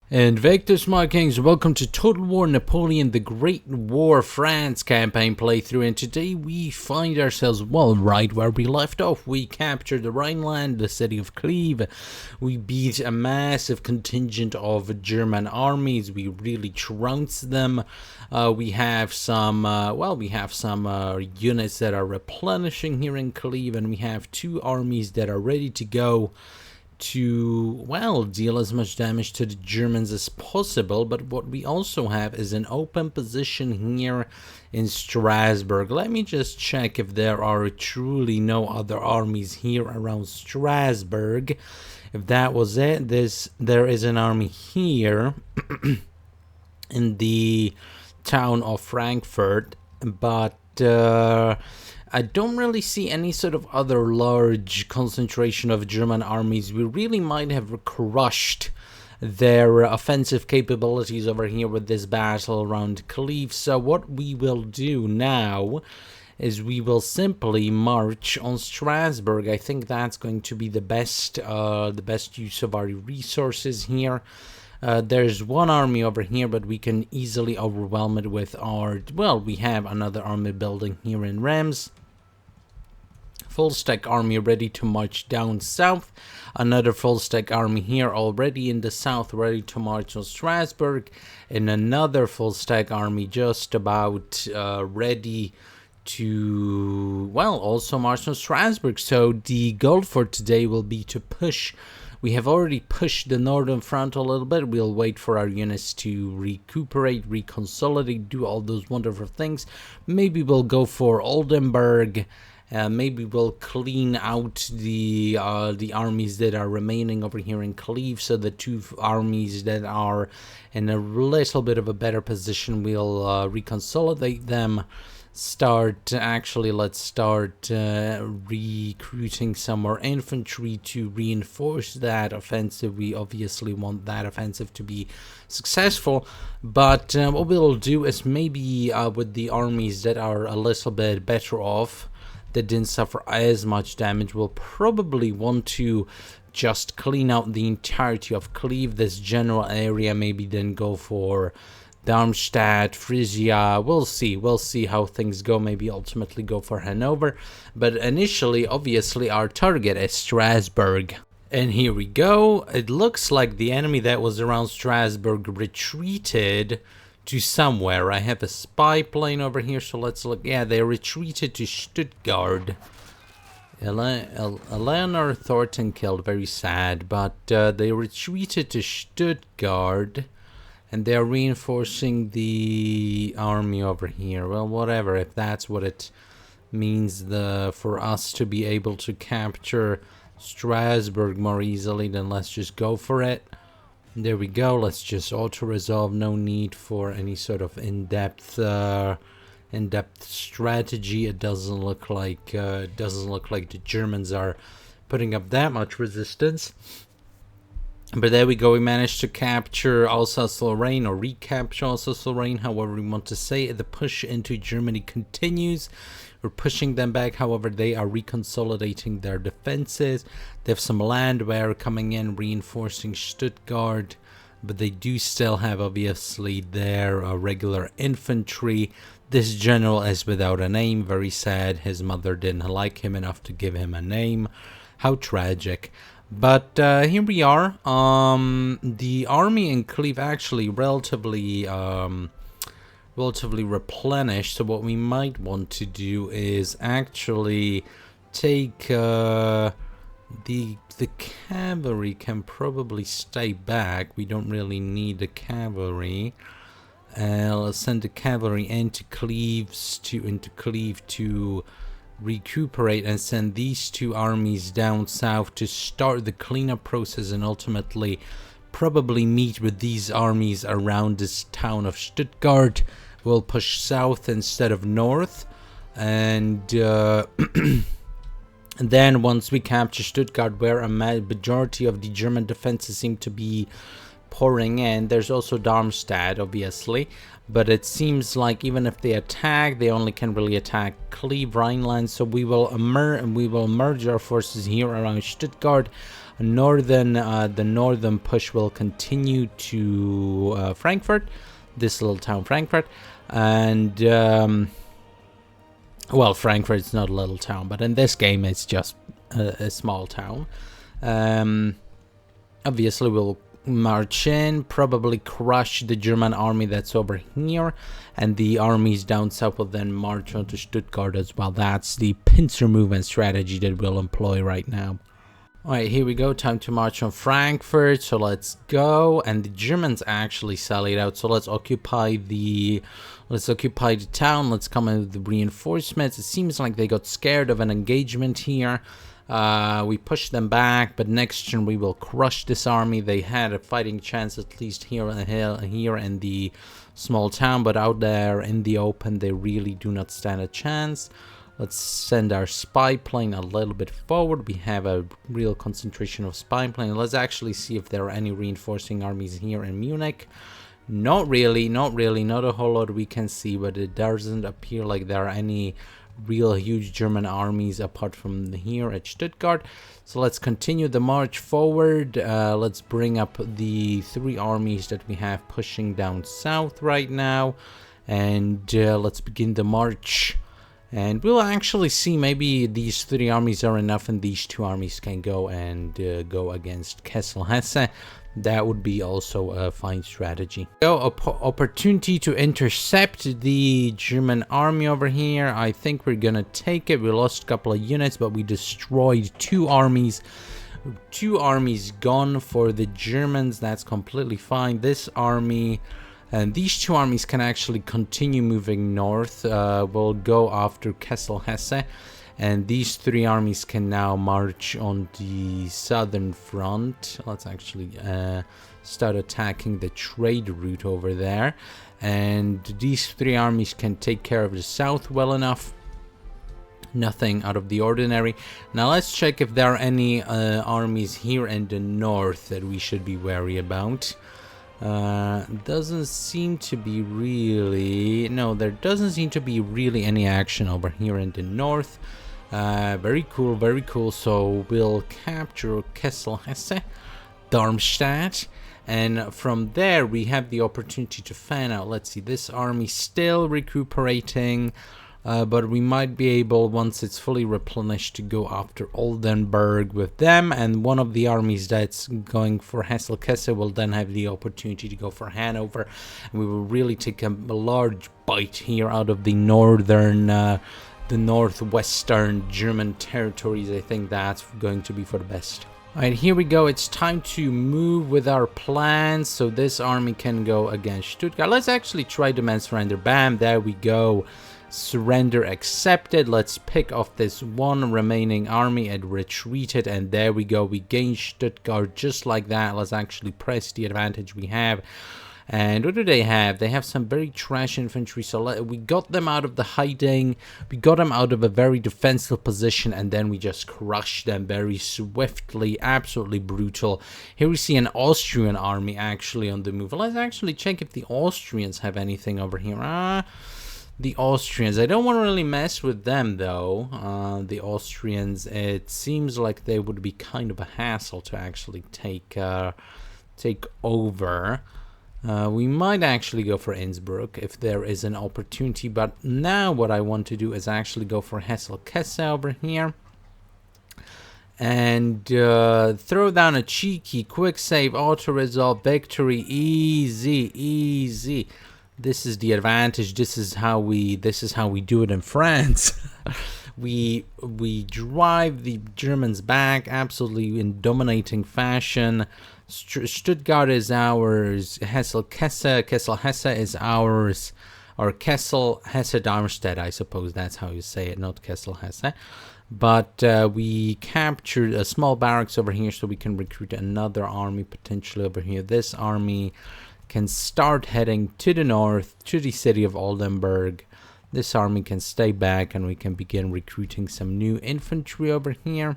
And Victus, my kings, welcome to Total War Napoleon the Great War France campaign playthrough, and today we find ourselves, well, right where we left off. We captured the Rhineland, the city of Cleve. We beat a massive contingent of German armies. We really trounced them. We have some units that are replenishing here in Cleve, and we have two armies that are ready to go to, well, deal as much damage to the Germans as possible. But what we also have is an open position here in Strasbourg. Let me just check if there are truly no other armies here around Strasbourg. If that was it, there is an army here in the town of Frankfurt, but I don't really see any sort of other large concentration of German armies. We really might have crushed their offensive capabilities over here with this battle around Cleve. So what we will do now is we will simply march on Strasbourg. I think that's going to be the best use of our resources here. There's one army over here, but we can easily overwhelm it with our, well, we have another army building here in Reims. Full stack army ready to march down south. Another full stack army here already in the south, ready to march on Strasbourg. And another full stack army just about ready to, well, also march on Strasbourg. So the goal for today will be to push. We have already pushed the northern front a little bit. We'll wait for our units to recuperate, reconsolidate, do all those wonderful things. Maybe we'll go for Oldenburg. Maybe we'll clean out the armies that are remaining over here in Cleve. So the two armies that are in a little bit of a better position, we'll reconsolidate them. Let's start recruiting some more infantry to reinforce that offensive. We obviously want that offensive to be successful, but what we'll do is maybe with the armies that are a little bit better off, that didn't suffer as much damage, we'll probably want to just clean out the entirety of Cleve, this general area, maybe then go for Darmstadt, Frisia. We'll see how things go. Maybe ultimately go for Hanover, but initially, obviously, our target is Strasbourg. And here we go. It looks like the enemy that was around Strasbourg retreated to somewhere. I have a spy plane over here, so let's look. Yeah, they retreated to Stuttgart. Eleanor Thornton killed, very sad, but they retreated to Stuttgart. And they're reinforcing the army over here. Well, whatever. If that's what it means for us to be able to capture Strasbourg more easily, then let's just go for it. There we go. Let's just auto-resolve. No need for any sort of in-depth strategy. It doesn't look like the Germans are putting up that much resistance. But there we go, we managed to capture Alsace-Lorraine, or recapture Alsace-Lorraine, however we want to say it. The push into Germany continues. We're pushing them back, however they are reconsolidating their defenses. They have some landwehr coming in, reinforcing Stuttgart, but they do still have, obviously, their regular infantry. This general is without a name, very sad. His mother didn't like him enough to give him a name. How tragic. But here we are. The army in Cleve actually relatively replenished. So what we might want to do is actually take the cavalry can probably stay back. We don't really need the cavalry. Let's send the cavalry into Cleve to recuperate, and send these two armies down south to start the cleanup process, and ultimately probably meet with these armies around this town of Stuttgart. We'll push south instead of north, and then once we capture Stuttgart, where a majority of the German defenses seem to be pouring in, there's also Darmstadt, obviously. But it seems like even if they attack, they only can really attack Cleve, Rhineland. So we will merge our forces here around Stuttgart. The northern push will continue to Frankfurt, this little town Frankfurt, and well, Frankfurt's not a little town, but in this game it's just a small town. Obviously we'll march in, probably crush the German army that's over here, and the armies down south will then march on to Stuttgart as well. That's the pincer movement strategy that we'll employ right now. Alright, here we go, time to march on Frankfurt, so let's go, and the Germans actually sallied out, so let's occupy the town, let's come in with the reinforcements. It seems like they got scared of an engagement here. We pushed them back, but next turn we will crush this army. They had a fighting chance at least here on the hill, here in the small town, but out there in the open they really do not stand a chance. Let's send our spy plane a little bit forward. We have a real concentration of spy plane. Let's actually see if there are any reinforcing armies here in Munich. Not really, not a whole lot we can see, but it doesn't appear like there are any real huge German armies apart from here at Stuttgart. So let's continue the march forward. Let's bring up the 3 armies that we have pushing down south right now, and let's begin the march. And we'll actually see, maybe these 3 armies are enough and these 2 armies can go and go against Kessel-Hesse. That would be also a fine strategy. So, opportunity to intercept the German army over here. I think we're gonna take it. We lost a couple of units, but we destroyed 2 armies. 2 armies gone for the Germans. That's completely fine. This army and these 2 armies can actually continue moving north. We'll go after Kessel-Hesse, and these 3 armies can now march on the southern front. Let's actually start attacking the trade route over there, and these 3 armies can take care of the south well enough. Nothing out of the ordinary. Now let's check if there are any armies here in the north that we should be wary about. Doesn't seem to be really, no, there doesn't seem to be really any action over here in the north. Very cool. So we'll capture Kessel-Hesse, Darmstadt, and from there we have the opportunity to fan out. Let's see, this army still recuperating, but we might be able, once it's fully replenished, to go after Oldenburg with them, and one of the armies that's going for Hesse will then have the opportunity to go for Hanover, and we will really take a large bite here out of the northwestern German territories. I think that's going to be for the best. Alright, here we go. It's time to move with our plans, so this army can go against Stuttgart. Let's actually try demand surrender. Bam, there we go. Surrender accepted. Let's pick off this 1 remaining army and retreat it, and there we go. We gain Stuttgart just like that. Let's actually press the advantage we have. And what do they have? They have some very trash infantry, so we got them out of the hiding, we got them out of a very defensive position, and then we just crushed them very swiftly. Absolutely brutal. Here we see an Austrian army actually on the move. Let's actually check if the Austrians have anything over here. The Austrians, I don't want to really mess with them though. The Austrians, it seems like they would be kind of a hassle to actually take over. We might actually go for Innsbruck if there is an opportunity, but now what I want to do is actually go for Hesse over here and throw down a cheeky quick save, auto resolve, victory, easy. This is the advantage. This is how we do it in France. we drive the Germans back absolutely in dominating fashion. Stuttgart is ours. Kessel-Hesse is ours. Or Kessel-Hesse-Darmstadt, I suppose that's how you say it, not Kessel-Hesse. But we captured a small barracks over here, so we can recruit another army potentially over here. This army can start heading to the north, to the city of Oldenburg. This army can stay back, and we can begin recruiting some new infantry over here.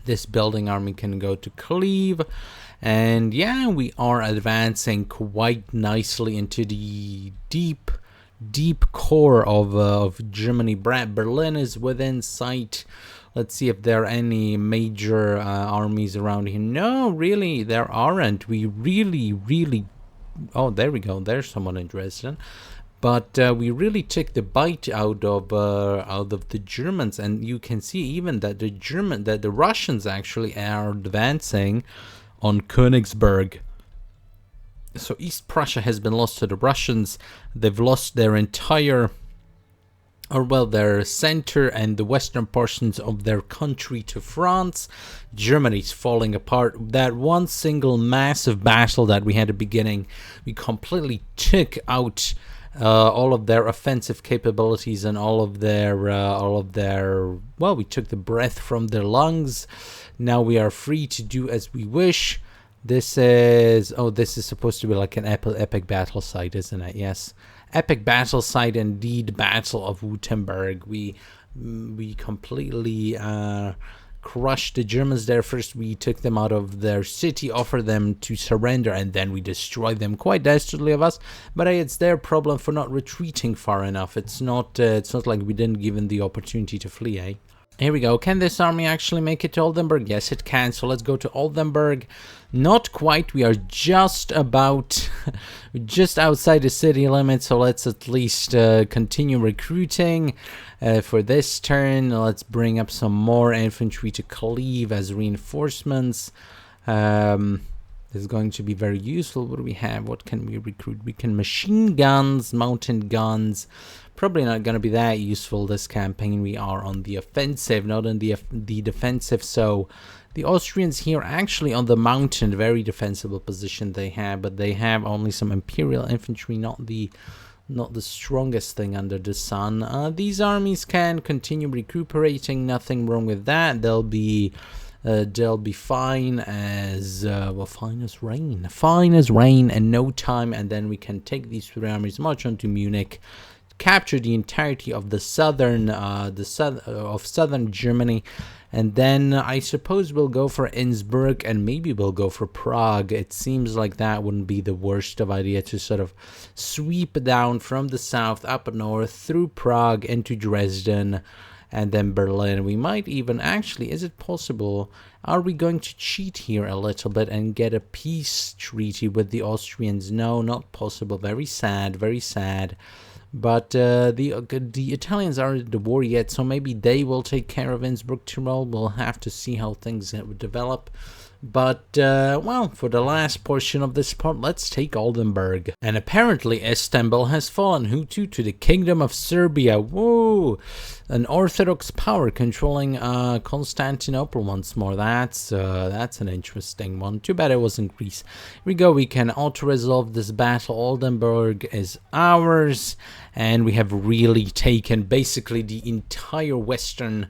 This building army can go to Cleve, and yeah, we are advancing quite nicely into the deep core of Germany. Berlin is within sight. Let's see if there are any major armies around here. No, really, there aren't. We really... Oh, there we go. There's someone in Dresden. But we really took the bite out of the Germans, and you can see even that the Russians actually are advancing on Königsberg. So East Prussia has been lost to the Russians. They've lost their entire, or well, their center and the western portions of their country to France. Germany's falling apart. That one single massive battle that we had at the beginning, we completely took out all of their offensive capabilities and all of their, well, we took the breath from their lungs. Now we are free to do as we wish. This is, oh, this is supposed to be like an epic battle site, isn't it? Yes. Epic battle site indeed, Battle of Württemberg. We completely crushed the Germans there. First we took them out of their city, offered them to surrender, and then we destroyed them quite dastardly of us. But hey, it's their problem for not retreating far enough. It's not like we didn't give them the opportunity to flee, eh? Here we go. Can this army actually make it to Oldenburg? Yes, it can. So let's go to Oldenburg. Not quite. We are just about, just outside the city limits. So let's at least continue recruiting for this turn. Let's bring up some more infantry to cleave as reinforcements. This is going to be very useful. What do we have? What can we recruit? We can machine guns, mountain guns. Probably not going to be that useful this campaign. We are on the offensive, not on the defensive. So the Austrians here actually on the mountain, very defensible position they have, but they have only some imperial infantry, not the strongest thing under the sun. These armies can continue recuperating, nothing wrong with that. They'll be fine as well, fine as rain in no time, and then we can take these three armies, march on to Munich, capture the entirety of the southern Germany, and then I suppose we'll go for Innsbruck, and maybe we'll go for Prague. It seems like that wouldn't be the worst of idea to sort of sweep down from the south up north through Prague into Dresden and then Berlin. We might even actually, is it possible, are we going to cheat here a little bit and get a peace treaty with the Austrians? No, not possible. Very sad, very sad. But the Italians aren't at the war yet, so maybe they will take care of Innsbruck Tyrol. We'll have to see how things develop. But, well, for the last portion of this part, let's take Oldenburg. And apparently Istanbul has fallen. Who to? To the Kingdom of Serbia. Whoa! An Orthodox power controlling Constantinople once more. That's an interesting one. Too bad it wasn't Greece. Here we go. We can auto-resolve this battle. Oldenburg is ours. And we have really taken basically the entire western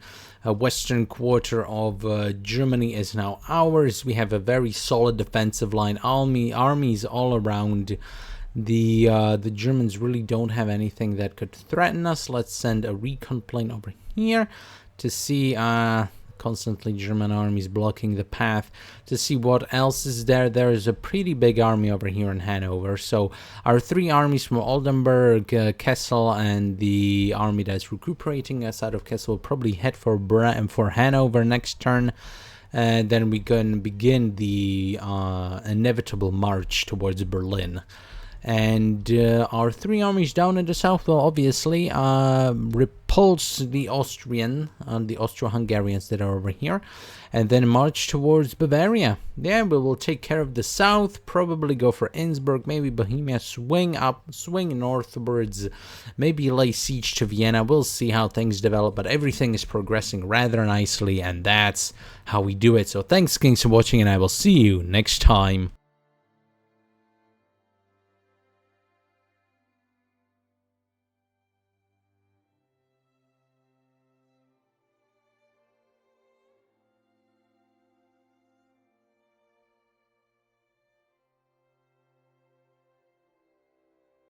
quarter of Germany is now ours. We have a very solid defensive line, armies all around. The Germans really don't have anything that could threaten us. Let's send a recon plane over here to see constantly German armies blocking the path, to see what else is there. There is a pretty big army over here in Hanover. So our three armies from Oldenburg, Kessel, and the army that's recuperating us out of Kessel will probably head for Hanover next turn. And then we can begin the inevitable march towards Berlin. And our three armies down in the south will obviously repulse the Austro-Hungarians that are over here, and then march towards Bavaria. Yeah, we will take care of the south, probably go for Innsbruck, maybe Bohemia, swing northwards, maybe lay siege to Vienna. We'll see how things develop, but everything is progressing rather nicely, and that's how we do it. So thanks, Kings, for watching, and I will see you next time.